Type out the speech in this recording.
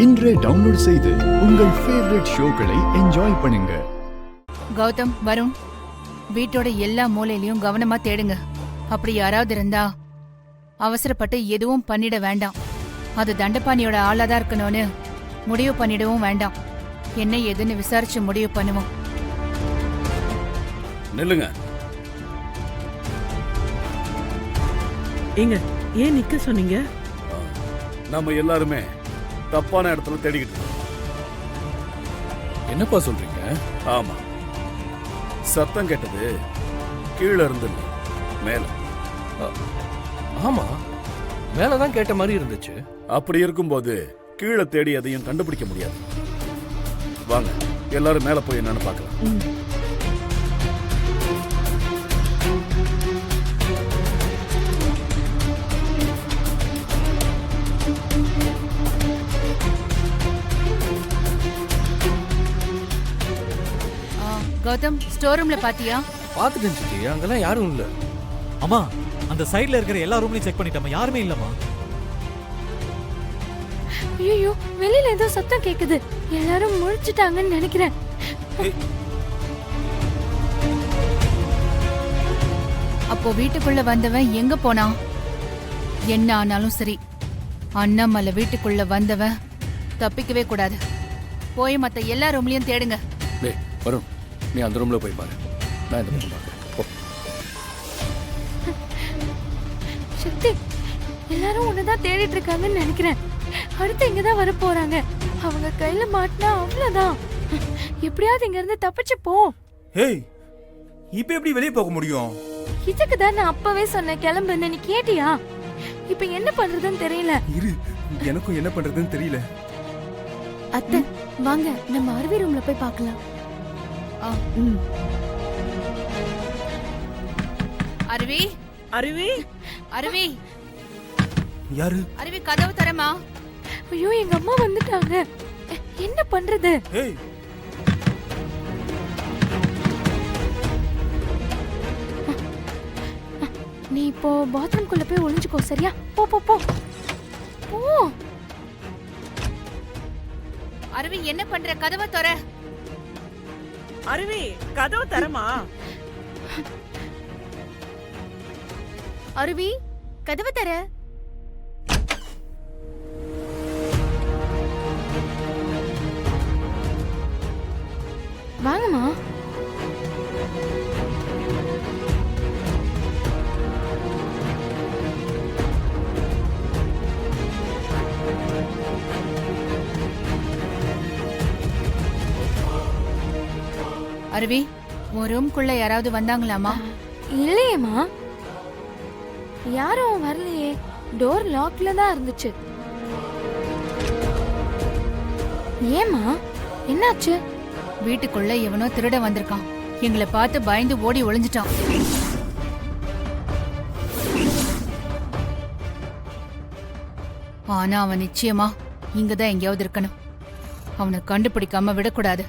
இன்றே டவுன்லோட் செய்து உங்கள் ஃபேவரட் ஷோக்களை என்ஜாய் பண்ணுங்க. கௌதம், வருண், வீட்டோட எல்லா மூலையிலயும் கவனமா தேடுங்க. அப்படி யாராவது இருந்தா அவசரப்பட்டு எதுவும் பண்ணிட வேண்டாம். அது தண்டபாணியோட ஆளாதான் இருக்கணும்னு முடிவு பண்ணிடவும் வேண்டாம். என்ன ஏதுன்னு விசாரிச்சு முடிவு பண்ணுவோம். நில்லுங்க. ஏங்க, ஏன் நிக்க சொன்னீங்க? நம்ம எல்லாருமே தப்பான இடத்துல தேடிக்கிட்டு இருக்கோம். என்னப்பா சொல்றீங்க? ஆமா, சத்தம் கேட்டது கீழே இருந்து இல்ல, மேல. ஆமா, மேலதான் கேட்ட மாதிரி இருந்துச்சு. அப்படி இருக்கும்போது கீழே தேடி அதையும் கண்டுபிடிக்க முடியாது. வாங்க, எல்லாரும் மேல போய் என்னன்னு பார்க்கலாம். கௌதம், ஸ்டோர் ரூம்ல பாத்தியா? பாத்துட்டேன் சித்தி, அங்கெல்லாம் யாரும் இல்ல. அம்மா, அந்த சைடுல இருக்கிற எல்லா ரூம்லயும் செக் பண்ணிட்டோம், யாருமே இல்லம்மா. ஐயோ, வெளியில ஏதோ சத்தம் கேக்குது. எல்லாரும் முழிச்சிட்டாங்கன்னு நினைக்கிறேன். அப்போ வீட்டுக்குள்ள வந்தவன் எங்க போனான்? என்ன ஆனாலும் சரி, அண்ணாமலை வீட்டுக்குள்ள வந்தவன் தப்பிக்கவே கூடாது. போய் மத்த எல்லா ரூம்லயும் தேடுங்க. டேய் வருண், நீ அந்த ரூம்ல போய் பாரு, நான் இந்த ரூம்ல பாக்குறேன். சக்தி, எல்லாரும் உன்னதான் தேடிட்டு இருக்காங்கன்னு நினைக்கிறேன். அடுத்து இங்கதான் வர போறாங்க. அவங்க கையில மாட்டினா அவ்வளவுதான். எப்படியாவது இங்க இருந்து தப்பிச்சு போ. ஏய், இப்ப எப்படி வெளியே போக முடியும்? இதுக்கு தான் நான் அப்பவே சொன்னேன் கிளம்புன்னு. நீ கேட்டியா? இப்ப என்ன பண்றதுன்னு தெரியல. இரு, எனக்கும் என்ன பண்றதுன்னு தெரியல. அத்தை, வாங்க நம்ம அருவி ரூம்ல போய் பார்க்கலாம். அருவி, அருவி, அருவி, யாரு? அருவி, கதவு தரமா? ஐயோ, எங்க அம்மா வந்துட்டாங்க. என்ன பண்றது? ஏய், நீ இப்போ பாத்ரூம் குள்ள போய் ஒளிஞ்சுக்கோ, சரியா? போ போ போ போ. அருவி, என்ன பண்ற? கதவை தர. அருவி, கதவு தரமா? அருவி, கதவு தர. வாங்கம்மா. அருவி, உன் ரூம்குள்ள யாராவது வந்தாங்களாமா? இல்லையேம்மா, யாரும் வரலையே. டோர் லாக்ல தான் இருந்துச்சு. ஏமா, என்னாச்சு? வீட்டுக்குள்ள எவனோ திருட வந்திருக்கான். எங்களை பார்த்து பயந்து ஓடி ஒளிஞ்சிட்டான். ஆனா அவன் நிச்சயமா இங்கதான் எங்கேயாவது இருக்கணும். அவனை கண்டுபிடிக்காம விடக்கூடாது.